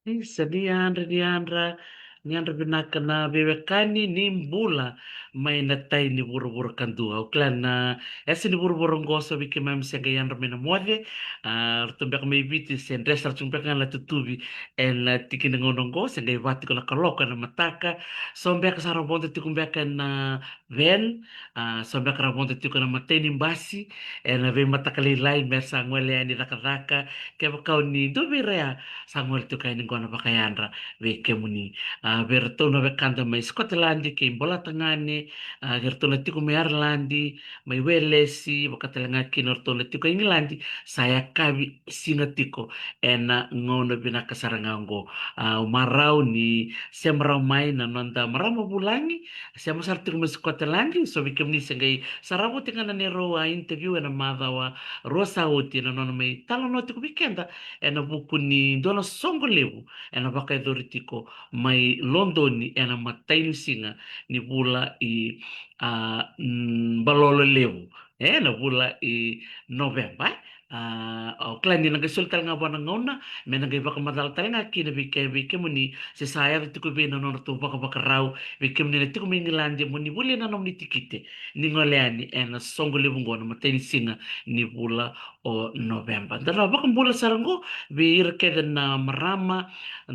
Isa ni andra binaka na bewekani ni mbula may natay ni buru-buru kandua. Uklan na esi ni buru-buru ngoso biki mam senga yandra mina mwade. Tumbek may biti sen resar tumbek nga la tutubi en tiki na ngonongo senga ibati ko na kaloka na mataka. Sombek sa rabonte tikumbek na ven. Sombek rabonte tiko na matay ni mbasi. En ve matakalilay mersa ngwele ni raka-raka. Kaya kau ni dubirea Samuel tu kaini gona bakayandra veke muni vertona vekanda mai Scotland ke bola tangane gertona tiku mai Ireland mai Wales bakatelanga kinortona tiku England saya kabi singa tiko ena ngono bina kasarangango marau ni semrau mai na nonda marama bulangi siamo sartiku mai Scotland so veke muni sengai sarabu tingana ne roa interview ena madawa rosa uti na nona mai talo no tiku weekenda ena buku ni dona songo lewu ena baka tiko mai London ena matai singa ni bula i balolo lewu ena bula i November au klan ni naga sultal nga bana ngona me naga baka madal tal nga kina bike muni se saya tiko be no no to baka rau bike muni tiko mi ngilandi muni buli na nom ni tikite ni ngoleani ena songo lewu ngona matai singa ni bula o November dara baka bula sarango vir keden na marama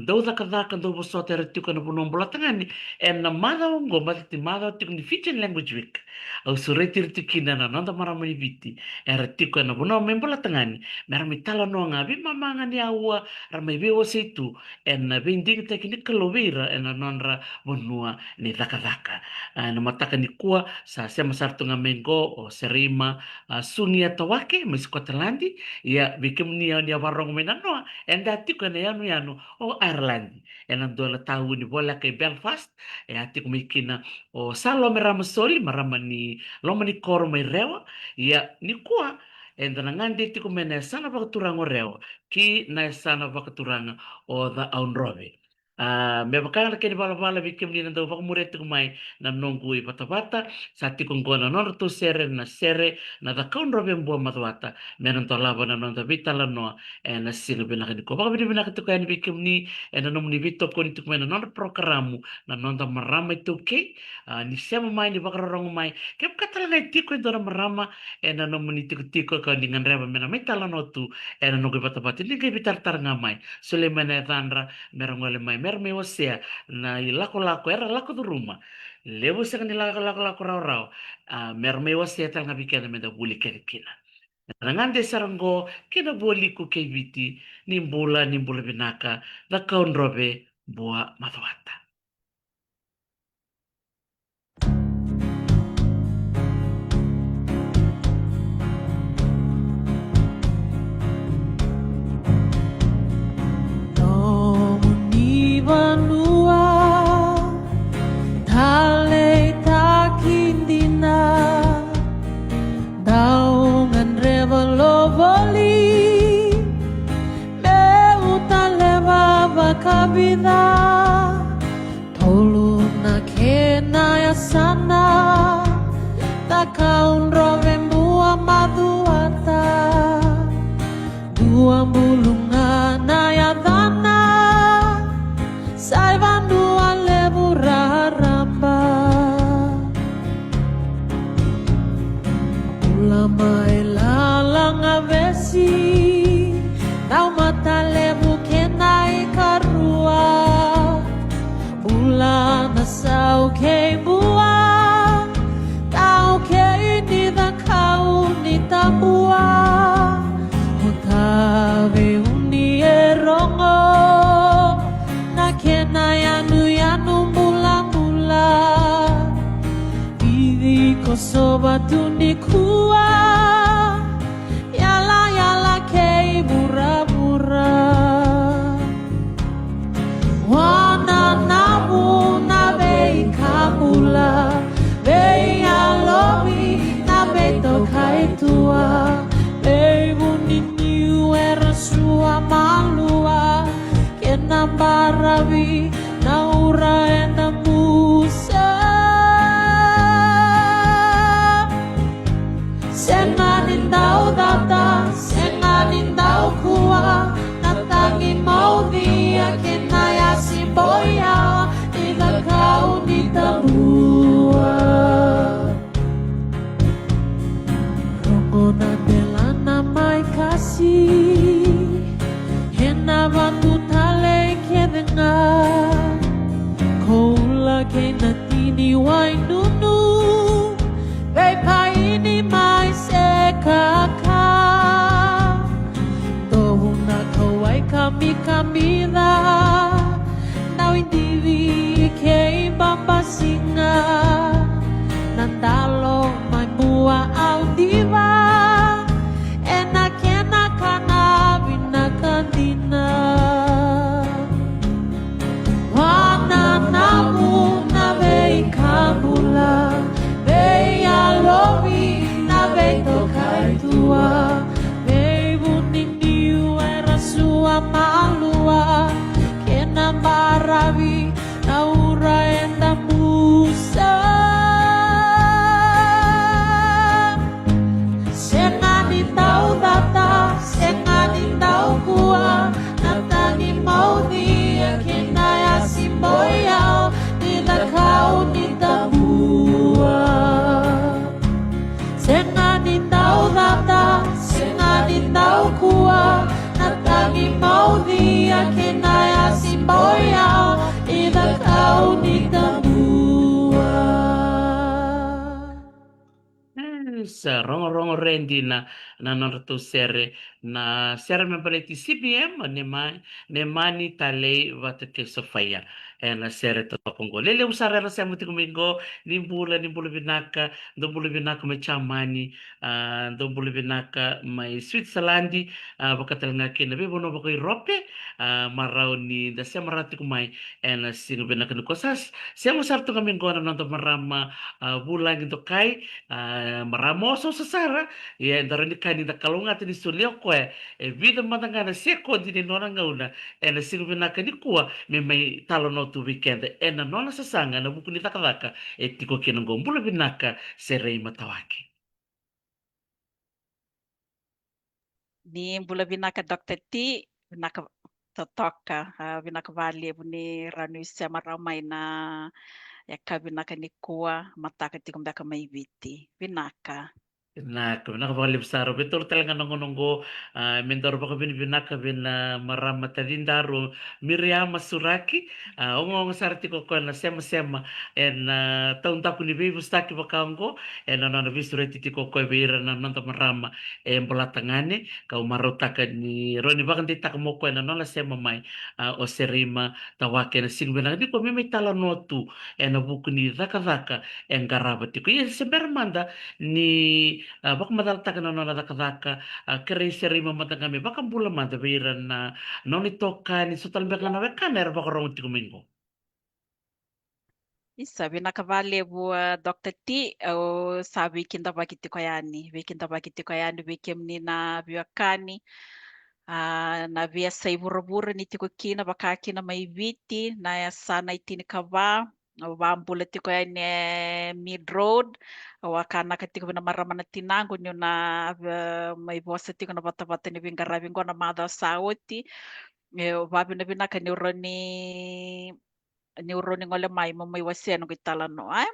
dau daka dau boso tere tiko na bunom bola tangani en na mada ngo mati mada tiko ni Fijian language week au suretir tikina na nanda marama ni viti era tiko na bunom membola tangani mera mitala no ngabi mamanga ni awa ramai bewo seitu en na binding tekini kalovira en na nonra bonua ni daka na mataka ni kua sa sema sartu ngamengo o serima sunia tawake mas Scotland ya bikim ni warong menanoa en dati ko na yanu o Ireland en andola tahu ni bola kay Belfast e ati ko mikina o salo merama soli marama ni loma ni koro may rewa ya ni kuha en danangan diti ko mena sana bakaturang o rewa ki na sana bakaturang o the aunrobe me bakang kay bala bikim ni nando bakamurete ko may nanonggu bata-bata sa ti kong gona non to sere na da kaunrobe mbuwa matwata meron to labo na non da vitala no en sino binakit ko baka binakit ko yan bikim ni en anom ni vito ko nituk mena non programo na non da marama ito ke ni siya mamay ni bakararong may kaya katala na itiko ito na marama en anom ni tiko ka ni nganreba mena may tala no tu en anom ko bata-bata hindi kayo bitar-tar nga may Suleiman na tanra merong wale may merong may wasya na ilako-lako era lako do ruma lewo sa kanila lako-lako raw merong may wasya tal nga bikyan na meda buli kina Nangande saranggo kinaboli ko kay biti nimbula binaka na kaun robe buwa matawata. Kabida tolu na kena ya sana takaun robe mua maduata dua bulunga na ya dana saivan dua lebura ramba ulama ilalang avesi tau mata lebu kenai karua bulan asau ke bua tau ke ni da kau ni tabua otave uni erongo na kenai anu mula vivi kosoba tuni kua yala ke bura wana namu na bei kabula bei alobi na beto kaitua bei buniniu era sua malua kena barabi na ura ena musa senanin dau data senanin dau kuwa natangi mau dia kena Hena watu tale ke denga Koula ke na tini wai nunu Vei paini mai se kaka Tohu na kawai kami kamila Nau indivi ke bamba singa Nandalo mai bua au diva Ena kena kana bina kandina Wana namu na vei kabula Vei alovi na vei tokai tua Vei buniniu era sua malua Kena maravi na ura enda musa Sengani tau data, sengani tau kua Natani maudhi kena ya simboyao Nida kau nida bua Sengani tau data, sengani tau kua Natani maudhi kena ya simboyao Nida kau nida bua Rongo rendi na norto sere na sere me baleti CBM ne mani talei vate ke sofia na sere to pongo lele usara ra semu tikumingo ni bula binaka do bula binaka me chamani do bula binaka mai Switzerland bakatal ngake na be bono bako Europe marau ni da semarati kumai na singo binaka ni kosas semu sarto kamingo na nanto marama bulan into kai maramoso sasara ya darani kani da kalunga tini sulio koe vida matanga na se ko di nona ngauna na silve na kani kuwa me mai talo no tu weekend na nona sasanga na buku ni takadaka tiko kina ngombula binaka serei matawaki. Ni mbola vinaka Dr. T, vinaka totoka, vinaka valivu ni ranuisia maramay na yaka vinaka ni kuwa mataka tiko mbaka may viti. Vinaka. Nakabakalisaro betul talaga nongo mentor baka binaka bin marama tadindaro Miriam Masuraki ongo sarti ko na sema en taun taku ni bibu staki bakango en na visureti tiko ko beira na nanta marama en bolatangane ka umarotaka ni roni bakan di takmo ko na nona sema mai o serima tawake na singbena di ko mimi tala notu en buku ni daka en garaba tiko yes sembermanda ni baka madaltaga na nona daka kere serima matanga me baka bula mata beira na noni toka ni sotal beka na beka na baka rongo tiko mingo. Isa vinaka valevu Dr. T o sa wikinda bakitiko yani. Wikinda bakitiko yani wiki mnina viwakani. Na via sai vura ni tiko kina bakakina mai viti na ya sana itini kava wambula tiko yani mid road wakana katiko na maramana tinango nyo na mai vosa tiko na bata ni vingara vingo na madha sauti wabi na vinaka ni uroni ngole mai mo mai wasiano kitala no ai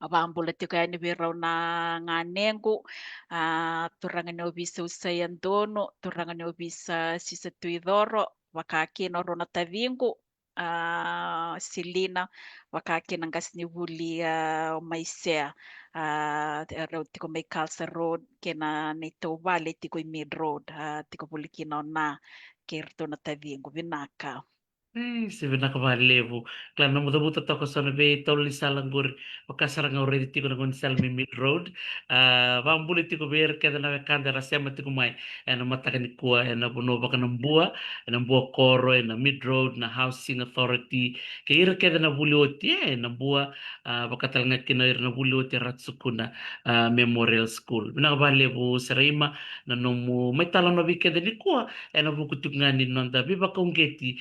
abambula tiko yani virau na nganengu turanga ni obisa usayan dono turanga ni obisa sisa tuidoro wakaki no rona tavingu silina wakaki nangas ni vuli maisea tiko mai kalsa road kena ni vale tiko i mid road tiko vuli kina na kerto na tavingu vinaka. Se vena ka valevo klan na muda toko sana be tolli salangur pakasaranga already tiko na kon salmi mid road vambuli tiko ber kada na kanda rasema tiko mai na mataka ni kuwa na bono baka na mbua koro na mid road na housing authority ke ira kada na buli oti na bua baka talanga kina ira na buli oti ratsukuna memorial school vena ka valevo serima na nomu mai tala no bikeda ni kuwa na buku tukngani nonda biba kongeti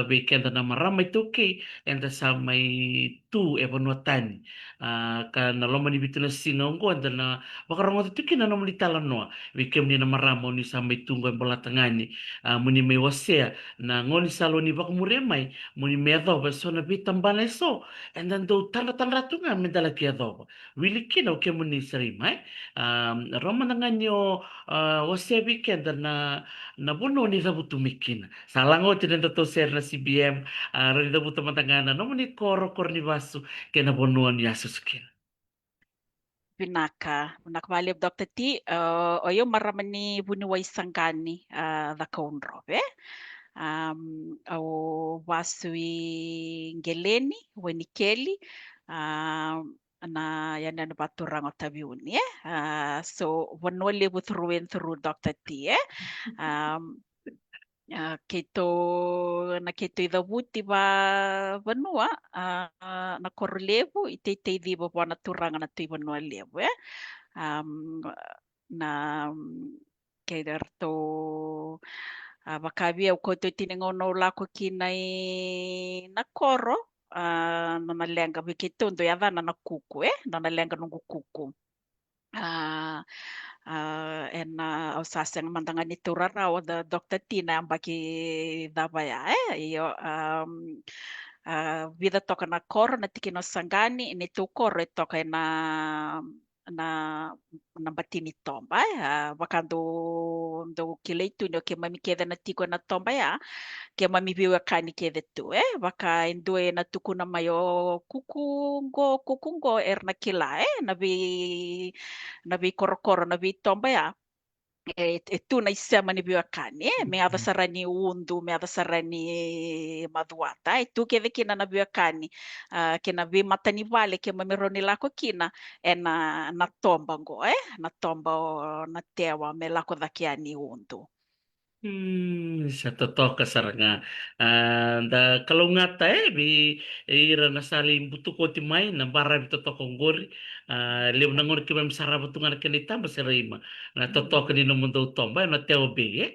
weekend na maramay toke enda sa may tu e tani ka na loma ni bitu na sinongko enda na bakarango toke na nomli talanoa weekend ni na maramo ni sa may tunggo ang balatangani muni may wasea na ngoni salo ni bakumuremay muni may adoba so na bitambana so and then do tanda tunga medala ki adoba wili kina o ke muni sarimai roma na nganyo wasea weekend na bono ni sabutu mikina salango tinenda to ser na CBM rin na buta matangana no ni koro korni basu kena bono ni asuskin. Pinaka valib Dr. T, oyo maramani bunuway sangani the kaunro, au wasui ngeleni, wenikeli, na yan na baturang otabiuni, so wanole with through and through Dr. T, keto idhavuti vanua na korolevu itei dhiva wana turanga na tui vanua levu na kedarto vakavia ukoto tinengono lako kinai na koro na nalenga viketondo yadhana na kuku na nalenga nungu kuku en ausasang mandangani turara o the Dr. Tina ambaki davaya iyo vida toka na koro na tiki no sangani ni tu koro toka na batini tomba wakando ndo kileitu no ke mami keda na tiko na tomba ke mami biwa kani kede tu waka endue na tukuna mayo kukungo na kila na vi korokoro na vi tomba tu na isema ni biwa kani me ada sarani undu me ada sarani maduata tu kede kina na biwa kani kina vi matani vale ke mami roni lako kina na tomba ngo na tomba na tewa me lako dakiani undu. Sa totoo ka saranga. Da kalau ngata ira na saling butuh ko timay na bara bito to konggori. Liw na ngor kimam sarap tungan kanita masirima. Na totoo ka din naman daw tomba na teo be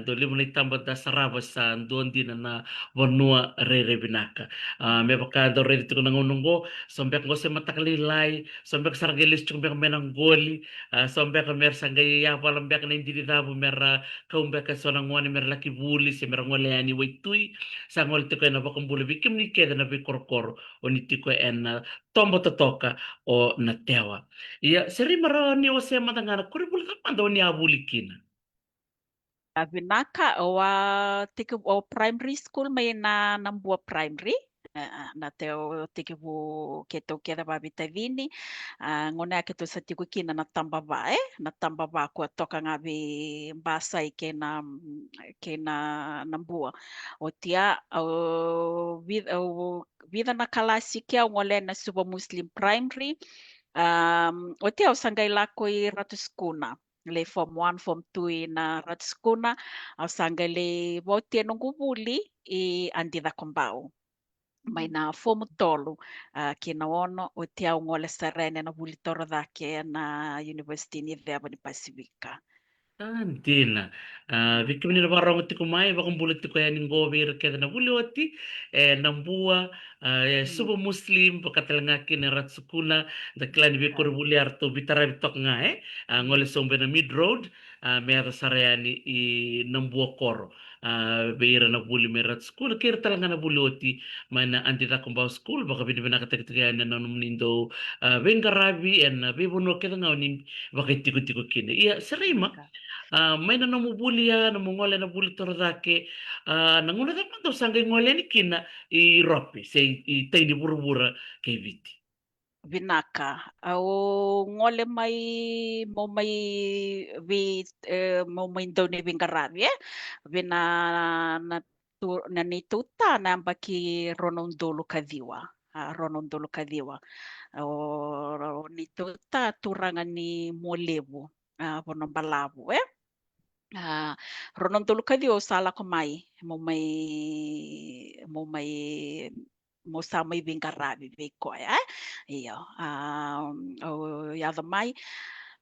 do liw na itamba da saraba sa doon din na wanua re binaka. Me baka do re dito nang ununggo sombek ko sa matakalilay sombek sargelis chung bek menang goli sombek mer sanggay ya walang bek na hindi dabo mer kaumbeka sona ngwani mer laki buli se mer ngole ani waitui sa ngol tiko na bakong buli bikim ni keda na bikorkor o ni tiko en tombo totoka o na tewa iya seri mara ni o se matangana kuri buli tapanda o ni abuli kina Vinaka o primary school may na nambua primary na teo tiki bu keto keda babita vini ngona keto sa tiku kina na tamba ko toka ngabi basai kena nambua o tia o vida na kalasi kia ngole na suba muslim primary o tia o sangai lako I ratuskuna le form 1 form 2 na ratskuna au sanga le vote nungu vuli I andida kombau mai na form tolu ki na ono o te au ngole sarene na vuli toro dake na university ni Veva ni Pasifika. Antina. Vikim ni nabarang ti kumai bakong bulit ti kaya ning gover kaya na buliwati nambua subo muslim pakatalanga kina ratsukuna da klan bi kur buliar to bitara bitok nga ngole sombe na mid road me ada sarayani I nambua koro beira na buli me ratsukuna kira talanga na buliwati mana antita kumbao school baka binibina katakitikan na nanum nindo bengarabi en bibuno kaya nga unim baka tiko kina iya sarima may na namubuli namungole na buli torodake nanguna ka man daw sanggay ngole ni kina I ropi say I tay ni burubura kay viti Vinaka au ngole mai mo mai mo mai daw ni Vingarabi vina na ni tuta na ambaki Ronondolo Kadiwa o ni tuta turanga ni Molevu Bonombalavu Ronondolo Kadiwa sala ko mai mo sa may Vingarabi beko iyo o yada mai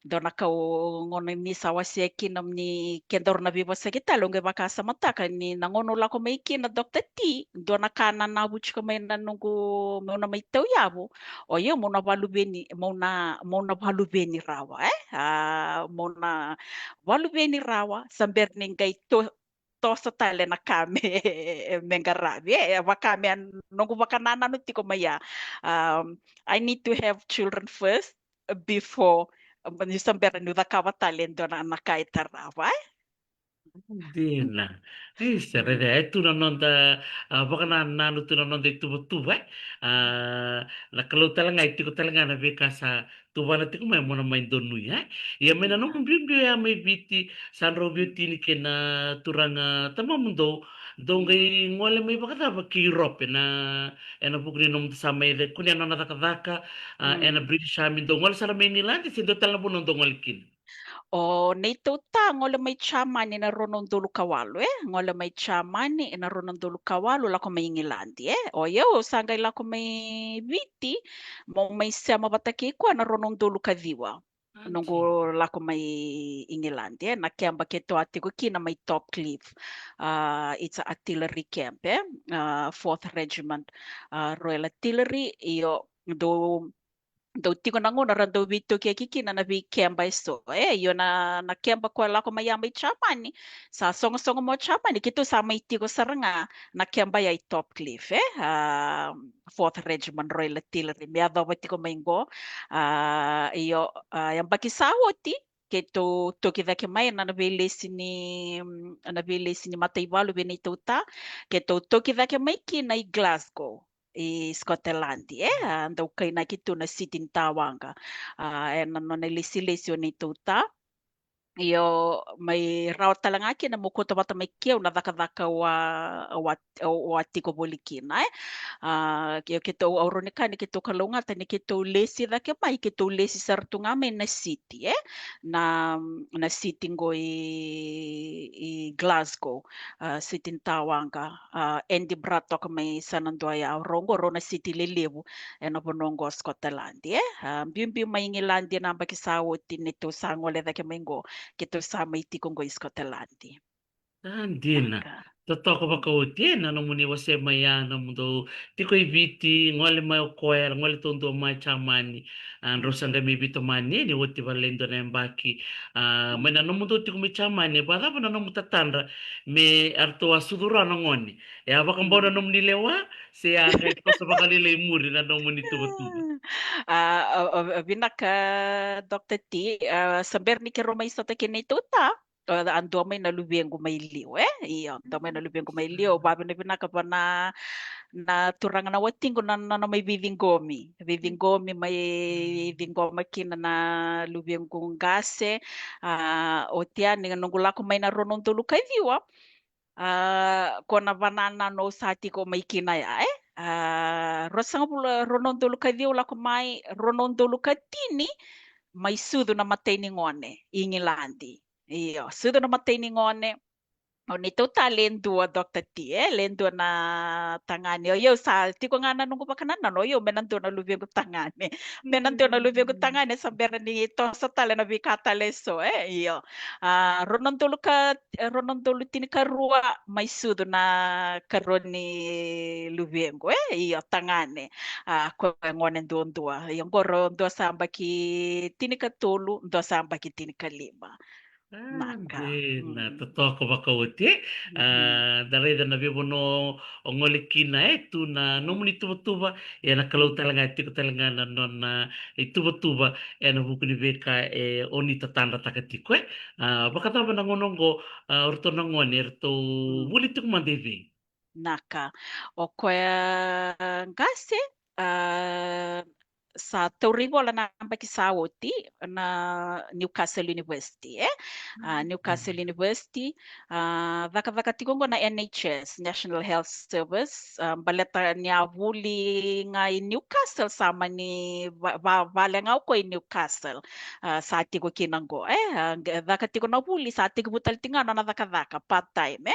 dona ka ngono ni sawasia kina ni kendor na viva sakita longe baka samataka ni nangono la ko mai kina Dr. T dona kana na buchi ko mai nanungu mo na mai tau yabo o yo mo na valubeni mo na valubeni rawa mo na valubeni rawa samber ningai to sa tale na kame mengarabi wakame nungu wakanana no tiko maya I need to have children first before nisambera ni udakava talento na nakaitarawa. Dina. Serede tu na nonda baka na nanu tu na nonda itu betul na kalau talanga itu ko talanga na beka sa tu bana tiku mai mona main donu ya. Ya mena no mbimbi ya mai biti san robio tini kena turanga tama mundo dongai ngole mai baka ta ki Europe na ena bukni nom sama ide kunya nona daka daka ena British amin dongol sara mai nilandi sindo talanga puno dongol kin. O nei tota ngole mai chamani na ronondolu kawalu ngole mai chamani na ronondolu kawalu la ko mai ngilandi o yo sanga la ko mai viti mo mai sema bataki ko na ronondolu kadiwa nungu la ko mai Ingilandi na kamba ke to atiko kina mai Top Cliff it's a artillery camp 4th Regiment Royal Artillery io do do tiko na ngona rando vito ke kikina na vi kemba iso yo na kemba ko la ko mayamba i chamani sa songo songo mo chamani kito sa may tiko saranga na kemba ya i Top Cliff 4th Regiment Royal Artillery me ado tiko maingo yo yang baki sawoti ke to ki dake mai na vele sini matai valu bene tota ke to ki dake mai ki na i Glasgow i Scotland andau kai na kitu na city tawanga na no na lesi o nei tota io mai rao talanga ki na mokota wata mai keu na daka o atiko bolikina io ke tau aurone ka ni ke tau kalonga ta ni ke tau lesi dake mai ke tau lesi sartunga mai na city na city ngo i Glasgow city tawanga Andy Braddock mai sanandoa ya rongo rona city lelevu na bonongo Scotland bimbi mai Ingilandi na baki sawoti ni to sangole dake maingo kita sama iti kong go Scotland. Dina. Totoo ba ka uti na no muni wase maya na mundo ti ko ibiti ngole mai koer ngole tondo mai chamani an rosanga mi bito mani ni woti valendo na mbaki mena no mundo ti ko mi chamani ba da na no mutatandra me arto asudura no ngoni e aba kan bona no muni lewa se a ka ko sa bakalile muri na no muni tuba tuba. Binaka Dr. T saber ni kero mai sota kinay tuta ando may nalubiang gumailiw iyo ando may nalubiang gumailiw babi na binaka pa na turang na wating ko na may vivinggomi may vivinggomi kina na lubiang kong gase o tiyan nung gula ko may naronon tulo kay diwa ko na banana no sati ko may kinaya rosanga pula ronondolo ka diu la ko mai ronondolo ka tini mai sudo na matay ni ngone ingilandi iyo sudo na matay ni ngone o nito ta lendo Dr. T lendo na tangani o yo sa ti ko nga nanungo pa kanan no yo menando na lubeng ko tangani menando na lubeng ko tangani sa bera ni to sa tala na bikata leso iyo ronondolo tini karua mai sudo na karon ni lubeng ko iyo tangani ko ngonen dondua yung goro ndo sa baki tini katulu ndo sa baki tini kalima naka Na totoo ko ba ka uti dare da na bibo no ngole kina tu na no muni tuba tuba ya na kalau talanga ti ko talanga na non na tuba tuba ya na buku ni beka oni tatanda takatiko baka taba na ngonongo orto na ngone orto muli tu mandeve. naka o koe ngase sa taurivo la namba ki sawoti na Newcastle University Newcastle University vaka tigongo na NHS National Health Service baleta niya vuli nga i Newcastle sama ni vale nga ko i Newcastle sa tigo kinango vaka tigo na vuli sa tigo butal tingana na vaka part time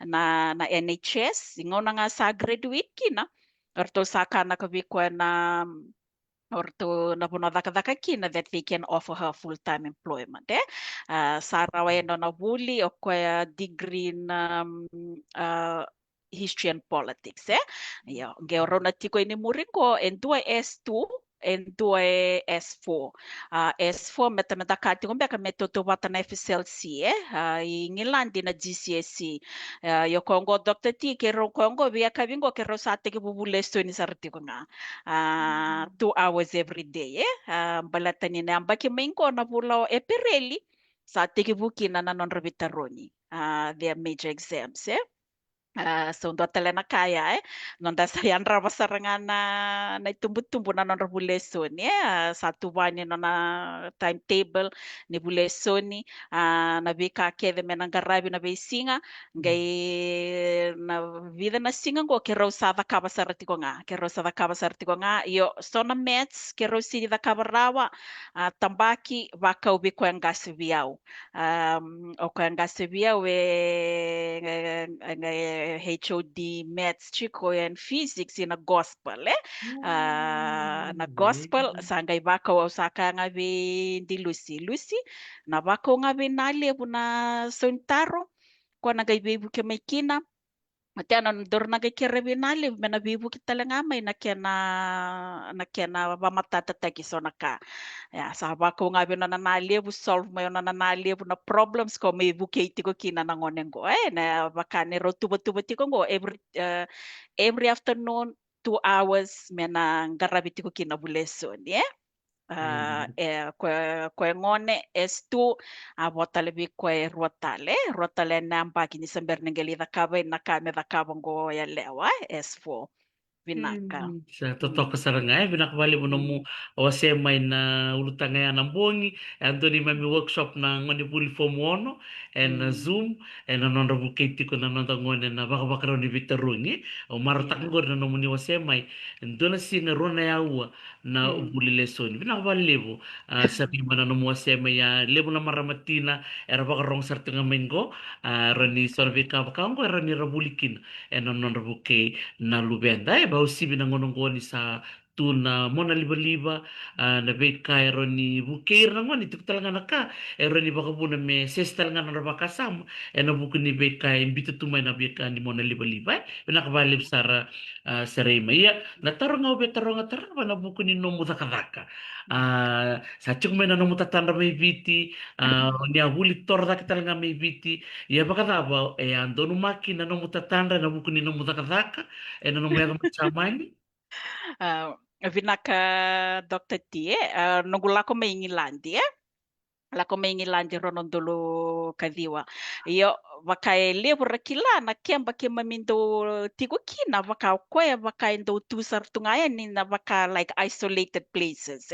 na NHS ingaw na nga sa graduate kina Arto sa kana kabi ko na orto na puno daka kina that they can offer her full-time employment. Sara waendo na wuli o kwa degree na history and politics. Yo, ngeo na tiko ini muringo en dua S2 en dua S4. S4 meta kati ngombe ka metoto wata na FSLC i ngilandi na GCSE. Yo kongo Dr. T ke ro kongo via kabingo ke ro sa te ke bubule sto ni sartiko nga. 2 hours every day. Balatani na ambaki maingo na pula e pereli sa tiki buki na nanon revitaroni. Their major exams. So ndo tala na kaya nonda sayan raba sarangan na itumbu-tumbu na non buleson satu wani no na timetable ni buleson na bika kede menang garabi na besinga ngai na vida na singa ngo ke rosa da kaba sarati ko nga ke rosa da kaba sarati ko nga yo sona mets ke rosi da kaba rawa tambaki baka ubi ko ang gasibiao o ko ang gasibiao HOD Maths Chico and Physics in a gospel na gospel sangay baka o saka nga di Lucy na baka nga na lebu na sontaro ko na gaybebu ke may kina Mati ano dor na kay kiribinali menabibu kita lang amay na bamatataki so naka saba ko nga bino na nalibu solve mo na nalibu na problems ko may bukati ko kina nangonen ko na baka ni rotubo-tubo ti ko every afternoon 2 hours mena garabiti ko kina buleson kwe ngone S2 botale bi kwe rotale namba kini sember nengeli da kaba na kame da kaba ngo ya lewa S4 binaka. Sa totoo ka sarangay, binakabali mo na mo wasemay na ulutangay ng bongi, ando ni mami workshop ng manipuli form 1, and Zoom, and nanon rabukati ko na nandangon na baka baka raw ni Victor Rungi, o maratak ko na naman ni wasemay, and doon na sinaro na yawa na ubuli lesson. Binakabali mo, sabi mo na naman wasemay, lebo na maramatina, era baka rong sarto nga mengo, rani sorbe ka baka ang rani rabulikin, and nanon rabukay, na lubenda ba usibi na ngonongoni sa tuna mo na liba-liba na bait kay ni bukair na ngoni tuk talaga naka ni baka po na me sestal nga na baka sam na buko ni bait kay imbito tumay na bait ka ni mo na liba-liba pinakabalib sara sa rema iya nataro nga ubi taro nga taro na buko ni no mutakadaka sa chuk may na no mutatanda may biti ni abuli torda kita nga may biti iya baka dabaw ando no makina no mutatanda na buko ni no mutakadaka não era muito chamani. Vinaka Dr. T nungula ko may ngilandi la ko may ngilandi ronon dulu kadiwa iyo wakai lebur kila na kemba kema mindo tigo kina waka kwe waka indo tusar tungaya ni na waka like isolated places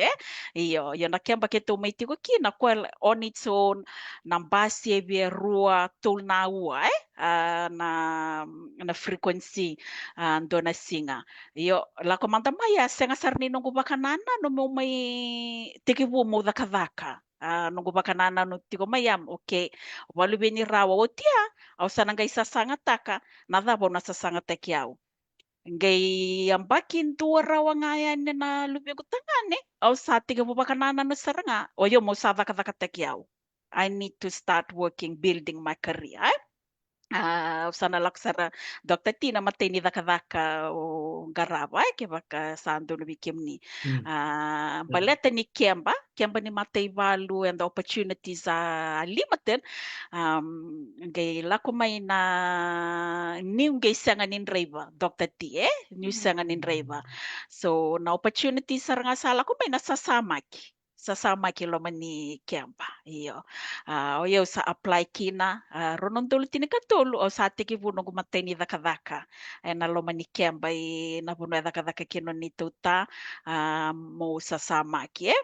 iyo yo na kemba keto may tigo kina kwe on its own nambasi ebie rua tul na ua na frequency ando na singa iyo la komanda maya senga sarni nungu bakanana no mo may tigibu mo daka nunggu bakanana no tigo mayam okay walu beni rawa o tia au sanangay sasanga taka nadabo na sasanga tekiao ngay ambakin tua rawa ngayan na lubigo tangane au sa tiga bakanana no saranga o yo mo sa daka tekiao I need to start working building my career sana laksara Dr. T na matay ni daka o garaba ke baka sando no bikim ni baleta ni Kemba ni matay value and the opportunities are limited ngay lako may na new ngay sangan in reba Dr. T new sangan in reba so na opportunities saranga sala ko may sasama kilo man ni Kemba iyo o yo sa apply kina ronon dulu tini katulu o sa tiki puno gumatay ni daka na loma ni Kemba na puno daka kino ni tuta mo sasama ki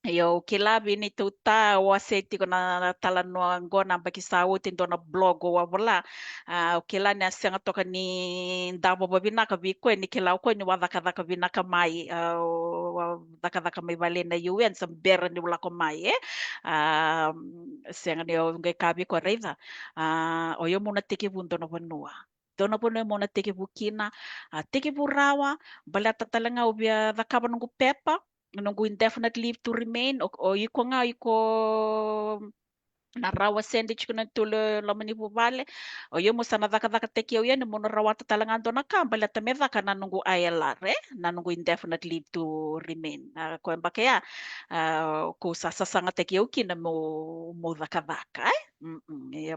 Yo kilabi ni tuta waseti ko na talanwa ngona bakisawo tindo na blog o wala kila ni asanga toka ni ndabo babina ka biko ni kila ko ni wadaka binaka mai daka may bale na UN sa bera ni wala ko mai senga ni ngai kabi ko reza o yo muna tiki bundo na banua Dona po na muna tiki bukina tiki burawa balata talanga ubia daka banungu pepa nunggu indefinite leave to remain o iko nga iko na rawa sandwich kuna tulo lamani vale o yo musana dhaka teki o yani mono rawa tatalangando na kamba la tamedha kana nungu ILR na nungu indefinite leave to remain ko embake ya ko sasanga teki o kina mo dhaka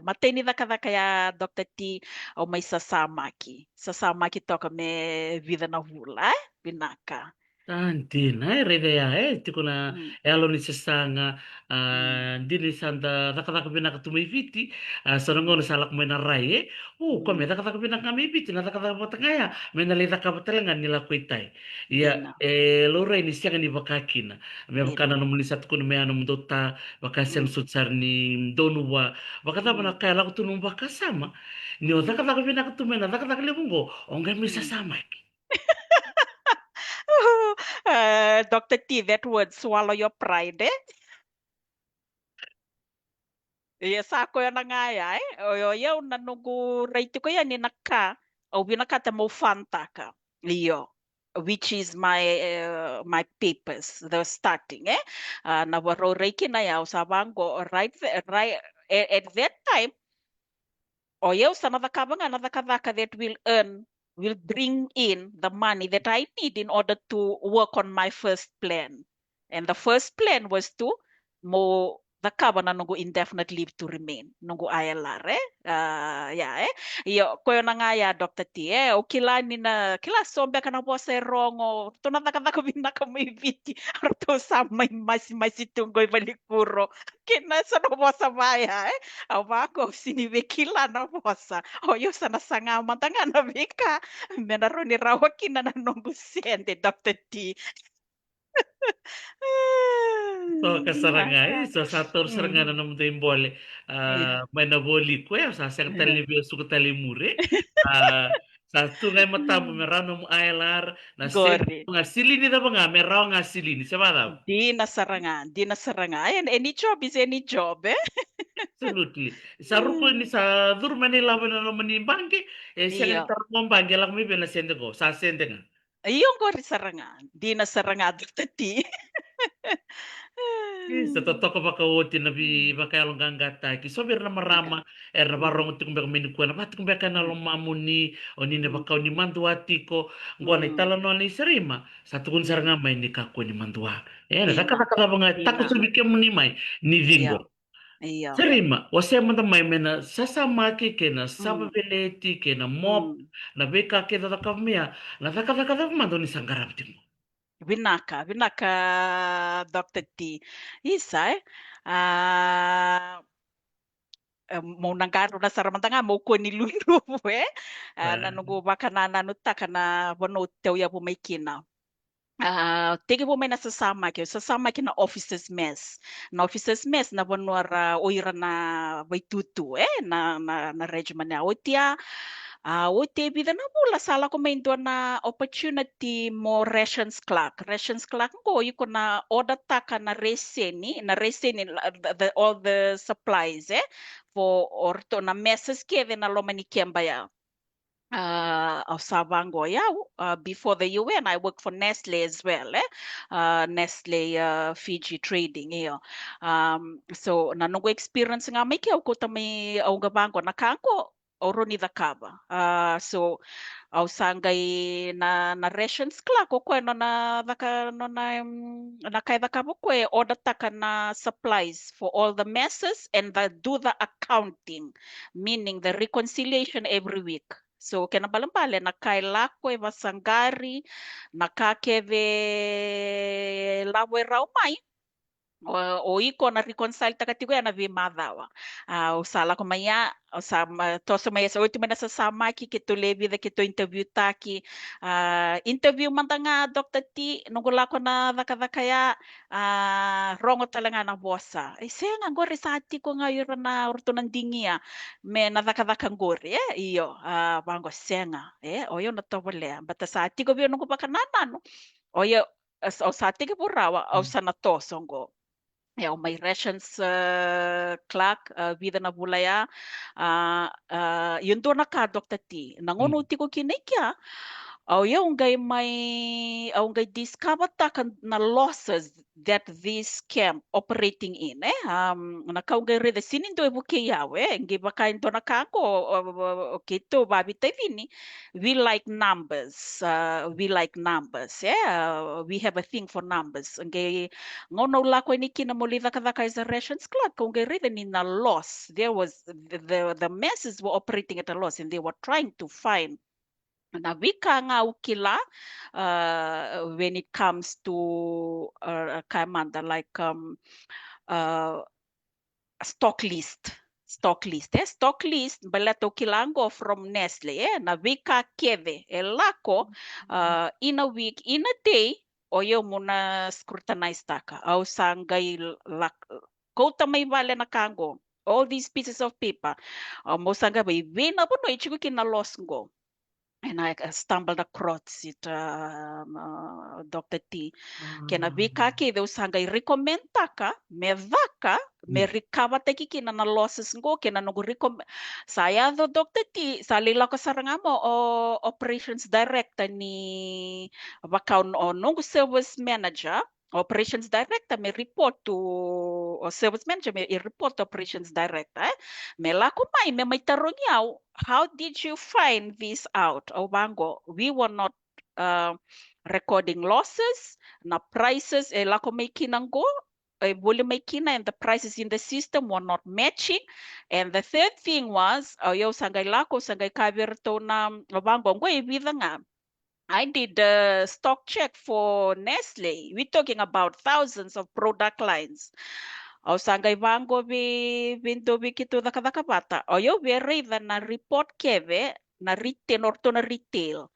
mateni dhaka ya Dr. T o mai sasamaki toka me vida na vula binaka Antina, redea, tikuna mm, elo ni sesanga, mm, dini sanda raka binaka tumay viti, sonongo na mm, salak mo na rai, kome mm, raka binaka may viti, na raka batangaya, may nalita ka batalangan nila kuitay. Ya, dina lora ini siya ni bakakina, may bakana dina no munisat ko may ano mdota, bakasen mm, sutsar ni donuwa, bakata ba mm, na kaya lako tunong bakasama, niyo mm. raka binaka tumay na raka libungo, onga may Mm. sasama. Dr. T, that word, swallow your pride, eh? Yes, ako yan na nga ya, eh? O yaw, nanugu rate ko yan, inaka. O binakata mo fanta ka. Iyo. Which is my papers, the starting, eh? Nawaro reiki na yaw, sabango, right, at that time, o yaw, sa nadakadaka that will bring in the money that I need in order to work on my first plan. And the first plan was to mo nakaba na nungu indefinite leave to remain nungu ILR yeah yo koyo na nga ya Dr. T o kila ni na kila sombe kana po sa rongo to na ko bina ka may viti to sa may mas tunggoy balikuro kina sa no po sa baya awako siniwe kila na po sa oyo sa nasanga matanga na bika menaro ni rawa kina na nungu siente Dr. T So kasarangay, Naka. so sa tor sarangana Mm. naman tayo bole, Yeah. may naboli ko sa sang talibyo suko talimure, sa tungay mata mo merano mo ILR, na sen Gori. nga silini na ba nga, meraw nga silini, sa ba Di nasarangan. And any job is any job, eh? Absolutely. Sa ruko ni sa durman ni laban na naman ni bangke, siya nga Iyo. tarong bangke lang may binasende ko, sa sende nga. Ayun gori sarangan. Di nasarangan tati. Sa totoo ko baka na bi baka along gangata ki so bir na Ika. marama na Mm, barong tung baka mini ko na bat kung baka na mm, long mamuni o ni na mm, baka ni manduati ko ngwa na mm, itala no ni sarima sa tukun mm. saranga may ni kako ni mandua na Dina. saka mga tako Dina. sa bikem ni may ni Iya. vingo Iya. sarima wase man may mena sasama ki ke na Mm, sababeleti ke na mop mm. na beka ke da kamia na saka mando ni sangarap timo Binaka, Dr. T. Isa, eh? Ah, mo nangaro na sa ramantanga mo ko ni lulu eh nanugo baka na nanuta kana bono teu ya po may kina tege po may sasama ki na officers mess na bonwara oira na way tutu na regimen na otia ote bida na mula sala ko may na opportunity mo rations clerk ko yuko na order ta ka na reseni all the supplies for orto na messes keve na lomani kembaya of Savango, yeah. Before the UN, I worked for Nestle as well, Nestle Fiji Trading, yeah. So nanong experience nga may kaya ko tamay au gabango nakako oro ni dakaba. So au sangay na rations kla ko no na daka no na kay dakabo ko order taka na supplies for all the messes and do the accounting, meaning the reconciliation every week. So kinabalampale nakaila ko masangari nakakeve lawe raumay o iko na reconcile takatigo ya na vi madawa o sala ko maya o sa toso maya sa ultimo na sasama ki kito levi da kito interview taki interview man nga Dr. T nungula ko na kaya rongo talaga na bossa siya nga gori sa ati ko nga yun na urto ng dingi me na ngori iyo bango siya nga o yun na to wala bata sa ati ko biyo nung pa kanana no o yo o sa ati ko rawa o sa na to songo ja, om my rations clerk vida na bulaya yun do na ka Dr. T nangono ti ko kinikya Au ngai discover takan na losses that this camp operating in na kau ngai re the sinin do buke yawe ngi bakain to na kako kito babi te vini we like numbers we have a thing for numbers ngai ngono la ko ni kina molida kada kaiserations club kau ngai re ni na loss there was the masses were operating at a loss and they were trying to find na wika nga ukila when it comes to kaimanda like stock list stock list balato kilango from Nestle na wika keve elako in a week in a day oyo muna scrutinize taka au sangai lak kota may vale na kango all these pieces of paper mo sanga bay wena po no ichigo kina loss go. And I stumbled across it, Dr. T. Kena vika ke de usanga recommend taka me vaka me recover teki kina na losses ngo kena no recommend saya do Dr. T salila ko saranga mo o operations director ni bakaun o nung service manager operations director may report to or service manager may report to operations director me lako may tarong yaw how did you find this out Obango we were not recording losses na prices lako may kinanggo volume may kina and the prices in the system were not matching and the third thing was yo sangay lako sangay kavirto na Obango ngo ibida nga I did a stock check for Nestle. We're talking about thousands of product lines. O sangay vango binto kito da kada bata. O yo very na report keve na retail orto na retail.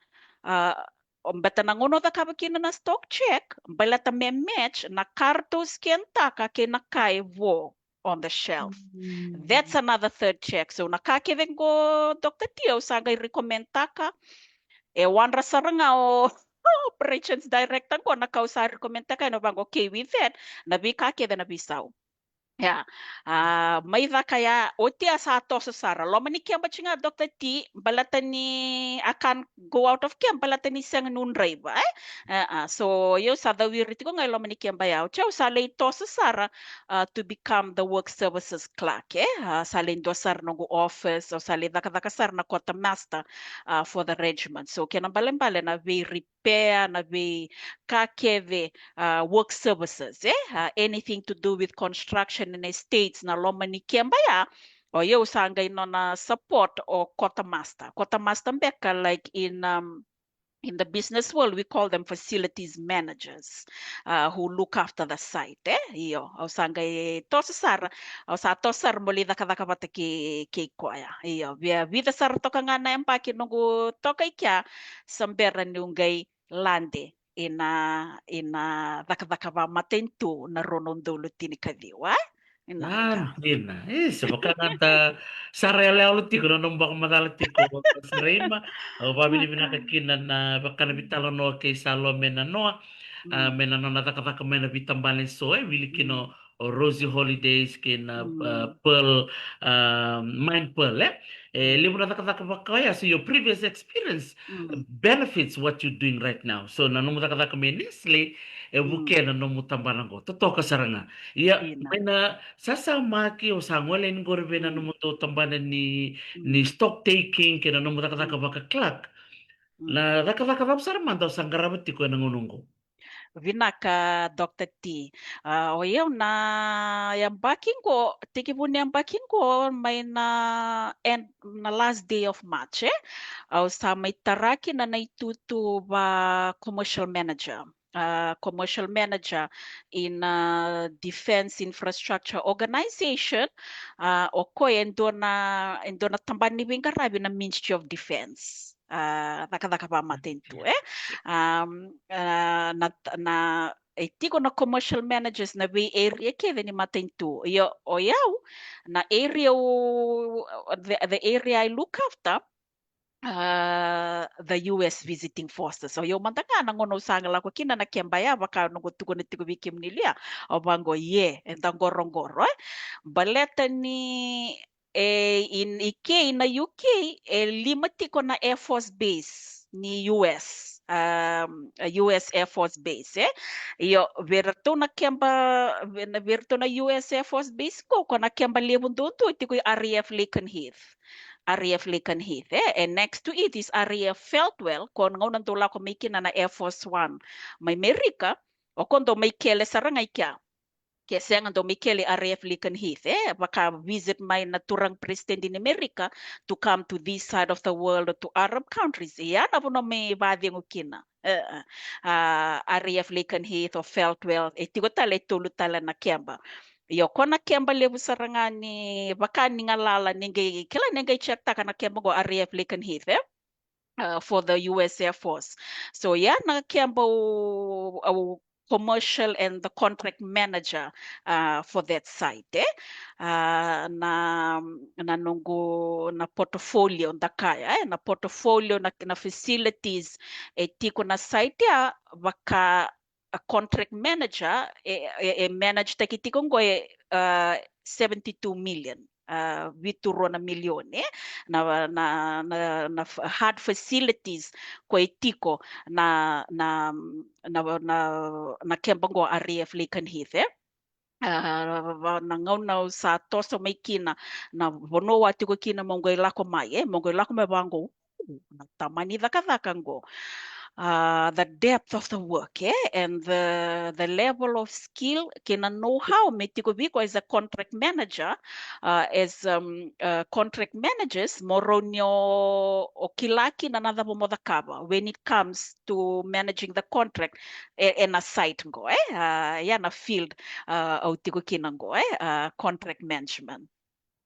Bata nangono da kabakina na stock check, balata me match na kartos kenta ke nakai vo on the shelf. That's another third check. So nakakevengo Dr. Tio sangay recommend taka one rasaranga o operations director ko nakausari komenta kayo bang okay with that nabi kake na bisaw. Yeah. May kaya otia sa to sa sara. Lo mani kaya nga Dr. T balatan ni akan go out of camp balatan ni sang nunray ba so yo sa the wiriti ko ngay lo mani kaya bayaw. Chow sa lay to sa sara to become the work services clerk sa lay dosar ng office o sa lay dakasar na quartermaster for the regiment. So kaya nang balen na we repair na we kakeve work services anything to do with construction in estates na lomani kiambaya o yo sangay no na support o quartermaster beka like in the business world we call them facilities managers who look after the site iyo o sangay tosar o sa tosar muli da kada kabata ki koya iyo vida sar to nga na empaki nungu to kaya samberan nungay lande ina dakaba matentu na ronondolo tinikadiwa inanga Dina, sebakanganta sarele ulit ko nung baka madalati ko sarima o babili binakakinan na baka nabitalo no kay Salome na no menano natakataka mena bitambalin so wili kino Rosie Holidays kina Pearl Mind Pearl libo natakataka bakaya so your previous experience benefits what you're doing right now so nanong natakataka menisli buke na nung mutambalan ko totoo ka saranga iya may na sasama ki o sangwalen gorbe na numuto tambanan ni stock taking kina nung natakataka baka clock na nakataka sarman daw sanggarabat ko nangunungko vinaka Dr. T. O yaw na yung backing ko, tiki po niyang backing ko may na last day of March o sa may taraki na naituto ba commercial manager. Commercial manager in Defense Infrastructure Organization o ko endo na tamban ni Wingarabi na Ministry of Defense. Nakadaka pa matinto na tiko na commercial managers na way area kaya ni matinto yo oyaw na area the area I look after the US visiting forces. So yung mantanga nangono sangala ko kina na kiambaya baka nugutugo ni tigo bikim nilia o bango and gorongoro baleta ni in UK na UK limati ko na Air Force Base ni US, US Air Force Base, Io verto na kemba verto na US Air Force Base ko na kemba levon doon iti ko RAF Lakenheath. RAF Lakenheath, and next to it is RAF Feltwell, kon ngaw tula ko may kina na Air Force One. May Amerika, o kondo may kele sarangay kya. Kaya nga Michele RAF Lakenheath, baka visit my naturang president in America to come to this side of the world to Arab countries. Yan na po na may bading ukina. RAF Lakenheath o Feltwell, tigo tala tulot tala na kemba. Yo kona kemba lebu sarangani baka ningalala ningay kila ningay check ta kana kemba go RAF Lakenheath, for the US Air Force. So yeah, na kemba commercial and the contract manager for that site, na nungo na portfolio ndakaya, na portfolio na facilities tiko na site ya baka a contract manager manage takitiko ngo 72 million. Vituro na milyon na hard facilities ko etiko na kembango RAF Lakenheath, nangaw sa toso may kina na bono wati ko kina mongoy lako mai bango tamani daka-dakango. The depth of the work, and the level of skill, kina know-how, metiko as a contract manager, as contract managers, moronyo okilaki na nada bomodakaba when it comes to managing the contract in a site ngo, yana field autiko kinango, contract management.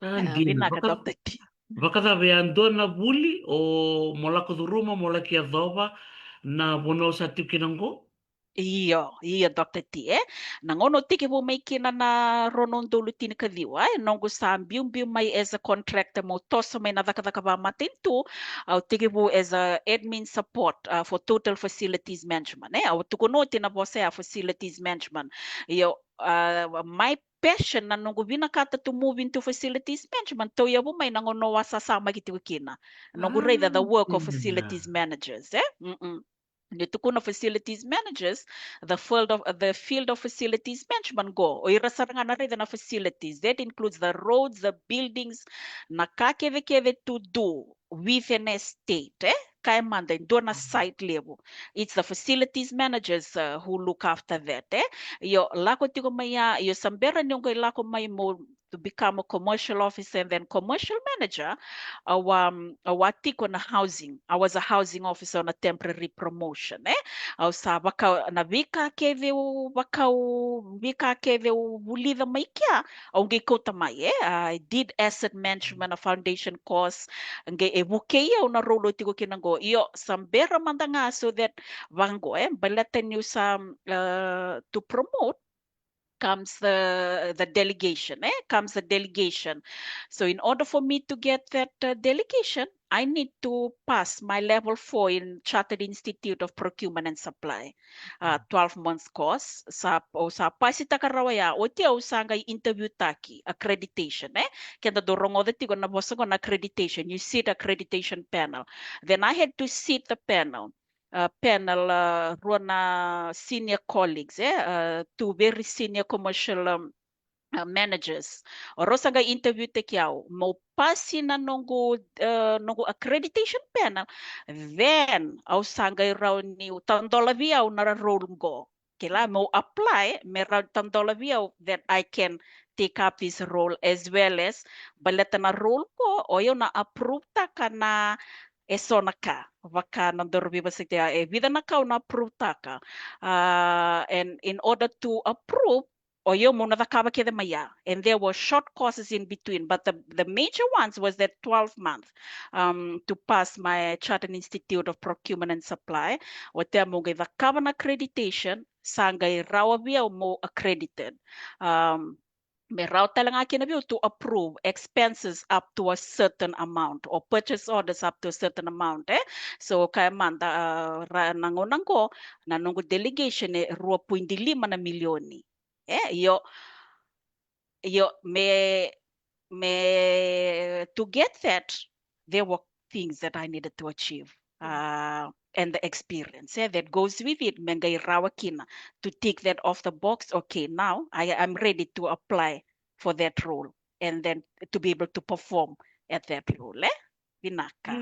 Gina, Vinaka Dr. T. vakadave andona buli o molako duruma molaki adova na bono sa tikinango. Iyo, Dr. T, nangono tiki po may kina na ronon dulutin kadiwa, nongo sa bium may as a contractor mo toso may nadakadaka ba matinto, au tiki po as a admin support for total facilities management, au tukuno tinabose facilities management. Iyo, my passion na nungu binakata to move into facilities management, to yabo may nangono wasasama kiti kina, nungu rather the work of facilities managers, Nitukuna facilities managers, the field of facilities management go. O irasaranga na rin na facilities. That includes the roads, the buildings, nakakeve to do with an estate. Kaya manda, doon na site level. It's the facilities managers who look after that. Yo lako tiko maya, yo sambera niyong lako may mo to become a commercial officer and then commercial manager. Awatiko na housing. I was a housing officer on a temporary promotion. Aw sa baka na vika keve ulida may kya. Aw giko tamay. I did asset management, a foundation course. Nge ebukeya na rolo tiko kinango. Iyo sambera manda nga so that vango balatan you sa to promote comes the delegation, comes the delegation. So in order for me to get that delegation, I need to pass my level 4 in Chartered Institute of Procurement and Supply, 12 months course. Sa pasita karawaya, otia usanga interview taki, accreditation, Kenda dorongo dati ko na bosa ko na accreditation, you sit accreditation panel. Then I had to sit the panel. Ruana senior colleagues, two very senior commercial managers. Orosa ga interview te kiao, mo pasi na nongo accreditation panel, then au sangay raw ni $10 viaw na role go. Kila mo apply, meron $10 viaw that I can take up this role as well as baleta na role ko o yun na approve ta ka na eso na ka, vaka nandorbi ba siya vida na ka na approve taka, and in order to approve, oyo muna nakaba kede maya, and there were short courses in between, but the major ones was that 12 month to pass my Chartered Institute of Procurement and Supply, wate mo gay vakaba na accreditation, sangay rawa biya mo accredited. May route lang akin na to approve expenses up to a certain amount or purchase orders up to a certain amount. So kaya manda nangunang ko nanungo delegation 2.5 na milyoni. Yo may to get that there were things that I needed to achieve. and the experience that goes with it. Mengai rawa kina to tick that off the box. Okay, now I'm ready to apply for that role and then to be able to perform at that role. Vinaka.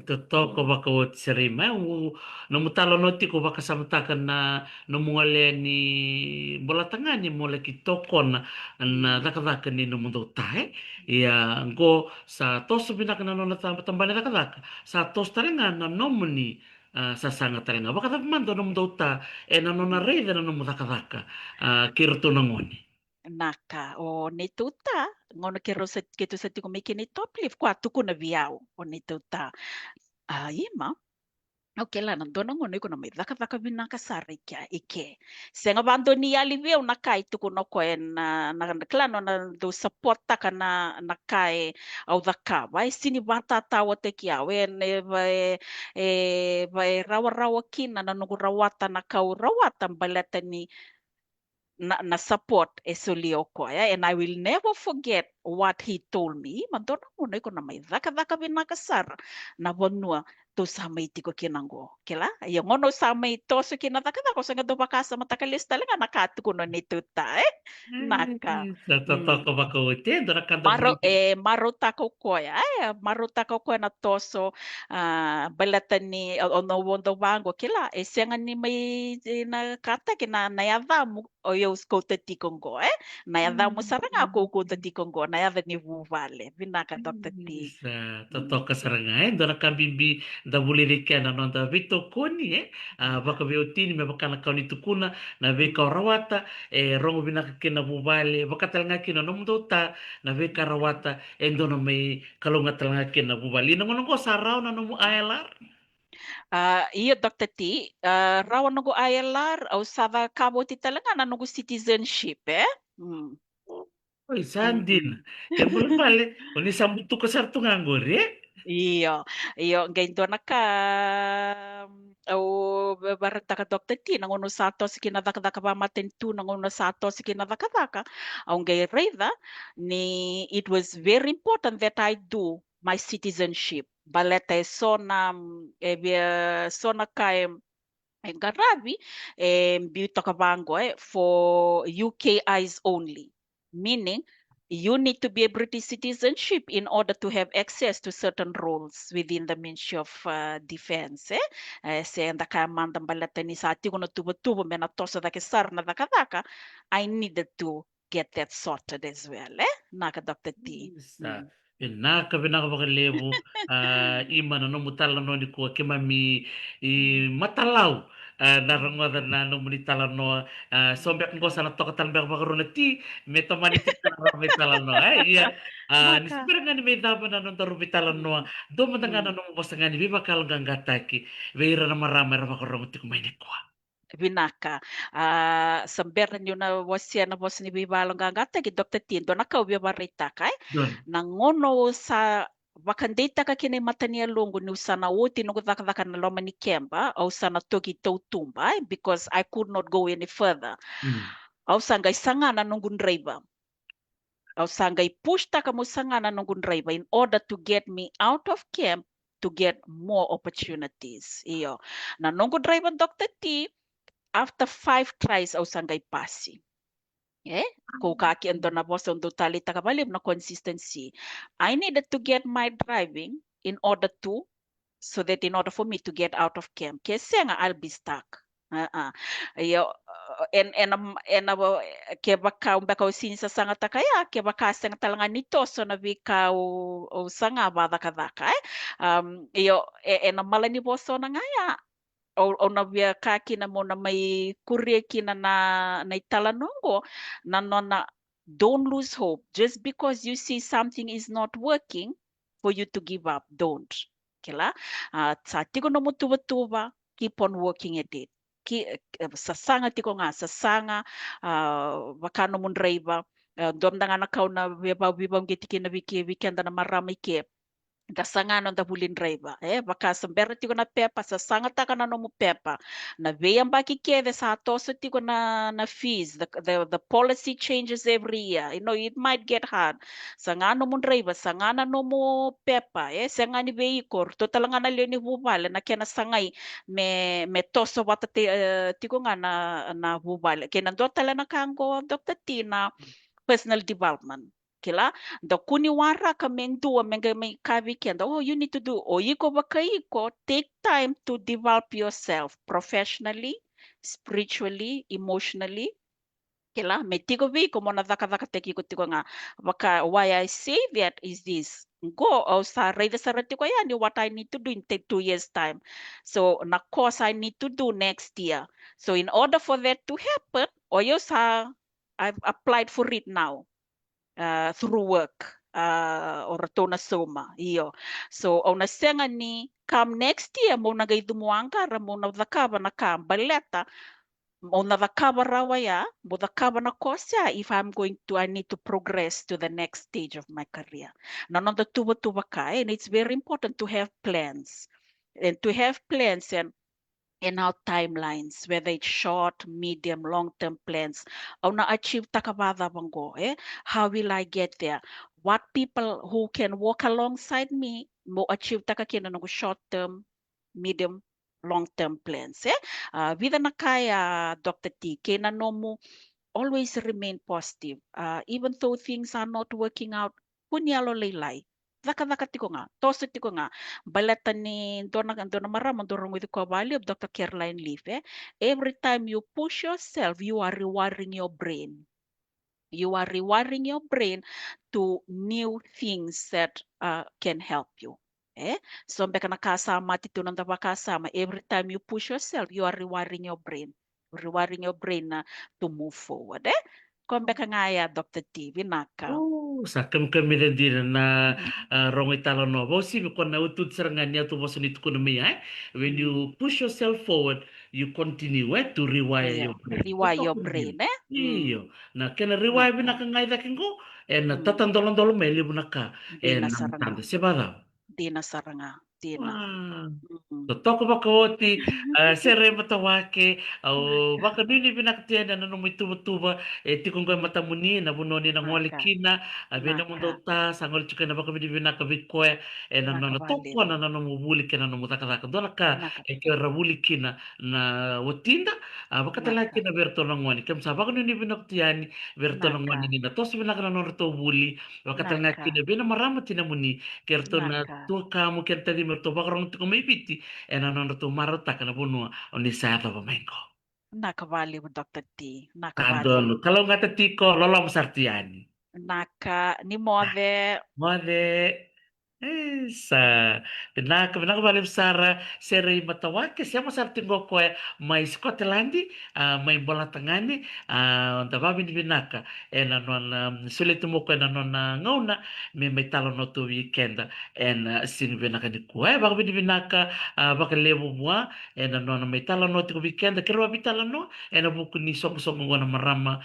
Totoo ko baka o tsirima no mutalo no tiko baka samtakan na no mungale ni bola tanga ni mole ki tokon na daka ni no mundo tae ya go sa tos binaka na no na tambale daka sa tos tarenga na nomni sa sanga tarenga baka tapmando no mundo ta e na no na reide na no daka kirto na ngoni. Naka o ni tuta ngono kero sa ketu sa tiko miki ni top lift kwa tuku na viau o ni tuta ima okay la nandona ngono iko na may daka binaka sari kya ike senga bando ni ali viau na kai tuku no ko en na klano na do support taka na kai au daka vai sini bata tawa te kia wen vai rawa kina na nugu rawata na kau rawata balata ni na support e Sulioko, and I will never forget what he told me. Madonna mo na ko na may daka binakasar na bonua to sa may tiko kinango. Kila? Yung ono sa may toso kinataka ko sa nga do bakasa matakalista lang nakatu ko no nito ta naka. Sa totoo ko baka o te dorakanda Marutako koya marutako koya na toso balatan ni ono wondo bango kila senga ni may na kata kina na yada mo o yo skota tikongo na yada mo sarang ako ko tikongo na yada ni vuvale binaka Dr. T. Sa totoo ka sarangay dora kambimbi da bulirikiana no da vito koni baka veotini me baka na kauni tukuna na ve ka rawata rongo binaka kina bubale baka talanga kina no mdota na ve ka rawata endono me kalunga talanga kina bubali no ngono ko sarao na no mu ailar. Iyo Dr. T, rawan nugu ILR au sava kabo ti talaga na nugu citizenship Oi sandin e mula pale oni sambutu ka sartu ngangore. Iyo ganito na ka o barata ka Dr. T nangono sato si kinadakadaka ba matentu nangono sato si kinadakadaka ang gay reda ni it was very important that I do my citizenship baleta sona kay Garabi Buta Kabango for UK eyes only, meaning you need to be a British citizenship in order to have access to certain roles within the Ministry of Defense. Say the command balatani sa ati kono tubo mena tosa da kesar na daka I needed to get that sorted as well. Naka Dr. T. Sa pinaka bakalebu ima no mutala no ni ko kemami i matalaw narangoda na no munitala no sombek ngo sana to katan bek bakaruna ti meto manitik na mitala no iya ni Naka. sipira nga ni may daba na no taru mitala no do matanga na no bosa nga ni biba kal gangataki veira na marama ra bakaruna ti kumay ni ko. Vinaka samberan yun na wasya na was ni Bibalong gangata gi Dr. Tindo nakawya barita kay Don. nangono sa wakandeta ka kini matania lungu ni usana wote no gudaka na loma ni kemba au sana togi tumba because I could not go any further. Au sangay sangana nungun driver. Au sangay push ta ka mo sangana nungun driver in order to get me out of camp to get more opportunities. Iyo. Na nungun driver Dr. T after 5 tries au sangay pasi. Ko kaki ando na boss ando talita kabalib na consistency. I needed to get my driving in order for me to get out of camp. Kasi nga I'll be stuck. Yo ke baka umbaka usinsa sanga takaya ke baka sanga talanga nito so na vika o sanga bada kadaka yo mala ni boso na ngaya o na via kaki na mo na may kurye kina na italanongo na nona don't lose hope just because you see something is not working for you to give up don't kila sa tigo no mutuba keep on working at it sasanga tiko nga sasanga bakano mun driver dom nga nakaw na bibang gitiki na weekend na marami ke Kasangano da bulin driver baka sambera tiko na pepa sa sanga taka na no mo pepa na veyan baki kede sa toso tiko na fees the policy changes every year, it might get hard sangano mo driver sangana no mo pepa sangani veikor to talanga na leoni bubale na kena sangai me toso wata tiko nga na bubale kena do tala na kango Dr. Tina personal development kila da kuni wara ka mendua menga me kavi kenda you need to do iko bakaiko take time to develop yourself professionally, spiritually, emotionally kila metiko vi ko mona daka teki ko tiko nga baka why I say that is this go o sa rede sa retiko yani what I need to do in 2 years time, so na course I need to do next year, so in order for that to happen oyo sa I've applied for it now through work or na soma iyo so au nasenga ni come next year mo na gaidumuanga ra mo na dakaba na kam baleta mo na dakaba rawa ya mo dakaba na kosya if I need to progress to the next stage of my career nanondo tuba ka and it's very important to have plans and our timelines, whether it's short, medium, long-term plans. Au na achieve takabada bango, how will I get there? What people who can walk alongside me mo achieve takakina ng short-term, medium, long-term plans. Vida na kaya, Dr. T, kena no mo always remain positive. Even though things are not working out, kunyalo laylay. Daka tiko nga, toso tiko nga, balatan ni dona maramang dorong with the value of Dr. Caroline Leaf. Every time you push yourself, you are rewarding your brain. You are rewarding your brain to new things that can help you. So mbeka nakasama tito nang kasama. Every time you push yourself, you are rewarding your brain. Rewarding your brain to move forward. Kombeka nga ya Dr. T, binaka. Sakam kami na din na rongoy talo no. Bosi ko na utut serangan niya tu bosan itu kuno miya. When you push yourself forward, you continue to rewire your brain. Rewire your brain, Iyo. Na kena rewire binaka ngai da kingo. Na Mm. tatandolong meli bunaka. Di na Namtanda saranga. sebada. Di na saranga. Di na. Totoko bakoti sere matawake au baka nini binaktiana na no tuba tikong ko matamuni na bunoni na ngoli kina abena mundo ta sangol chuka na baka binaka bikwe na no toko na no mubuli kina no mutaka ka dona ka ke rabuli kina na wotinda baka tala kina berto na ngoni kam sa baka nini binaktiani berto na ngoni ni na tos binaka na no to buli baka tala kina bina marama tinamuni kerto na to kamu kenta di merto baka rong tuko may biti non tu marota kana bunua oni sa ta pamengo. Nakavali mo Dr. T. Tandon, kalau ngata tiko lolom sartiani. Ni mode. Mode sa pinaka balik sara seri matawake siapa sartingo ko mai Scotland mai bola tangani onda babi ni binaka non sulit mo ko non ngauna mai talo no to weekend sin binaka ni ko babi ni binaka baka lebu mua non mai talo no to weekend kero bitala no buku ni sok ngona marama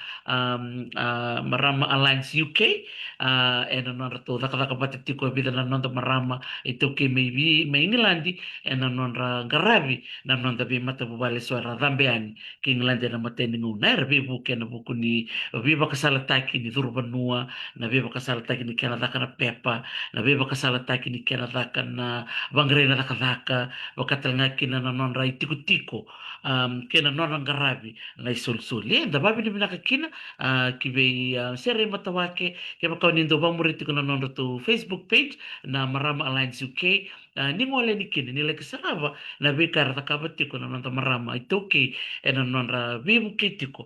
marama Alliance UK non rato daka patitiko bidala non marama itu ke maybe may England non ra garabi non tabi mata bubale suara rambeani ke England na mateni nguna rebe buke na buku ni biba kasalataki ni durbanua na biba kasalataki ni Canada kana pepa na biba kasalataki ni Canada kana bangrena daka bakatalanga kina non ra itiko kena non garabi na isul da babi ni binakakina kibe sere matawake ke makawnindo bamuriti ko non to Facebook page na Marama Alliance UK ni ngole ni kini nila kasarava na bikar takabati ko na nanta marama ito okay non ra bibu kitiko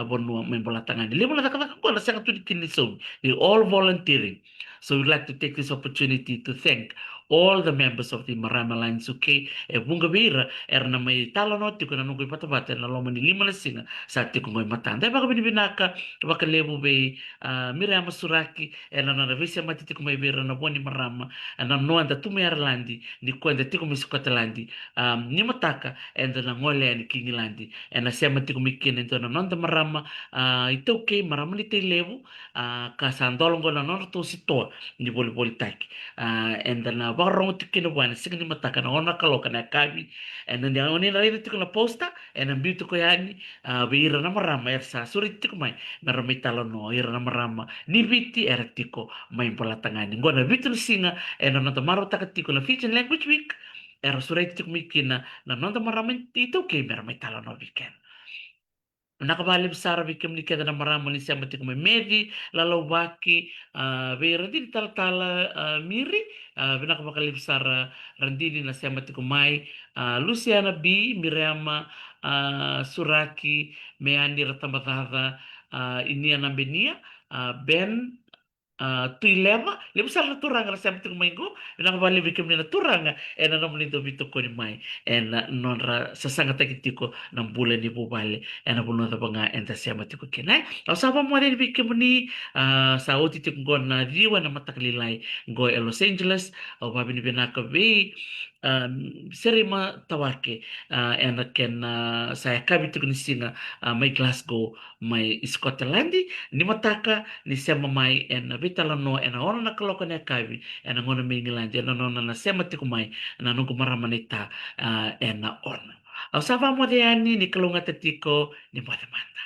bonu membola tangan ni bola takaka ko na saka tudi kini so we all volunteering, so we'd like to take this opportunity to thank all the members of the Marama Alliance UK bunga bira na may talo no tiko na nungkoy patabata na loma ni lima na singa sa tiko ngoy matanda baka binibinaka baka lebo be Miriam Suraki na na visi matiti ko may bira na boni marama na no anda tumayar Finlandi ni kwenda tiko mi Scotland ni mataka enda na ngole ni Kinglandi ena sema tiko mi kene ndo na nonda marama itoke marama ni te levu ka sandolongo na nonda to sitoa ni boli taki enda na barong tiko na wana sika ni mataka na ona kaloka na kabi enda ni oni na ina tiko na posta ena mbiu tiko yani beira na marama ersa suri tiko mai marama italo no ira na marama ni viti era tiko mai bola tangani ngona vitu singa ena nonda maro takatiko na Fijian Language Week era surai tiko mikina na nonda marama ito ke marama italo no weekend nakabali besar bikim ni kada na marama ni siya matik may medi lalawaki be randi tala miri nakabakali besar randi na siya matik may Luciana B Miriama Suraki Meani Ratamatata ini anambenia Ben tuilema lima sala na turanga na sempre tung maingo na bali bikim ni na turanga na naman ito bito ko ni mai non ra sasanga takitiko ng bulan ni bubale na buno ta banga enta sema tiko kinai o saba mo rin bikim ni sa oti tiko na diwa na mataklilay go Los Angeles o babi ni binaka be serima tawake ken saya kabito ni singa may Glasgow may Scotland ni mataka ni sema mai vitala no ona na kaloko na kavi ngona mingilandi nona na sema tiku mai nungu maramanita ona au sava mo de ani ni kalunga tatiko ni mata mata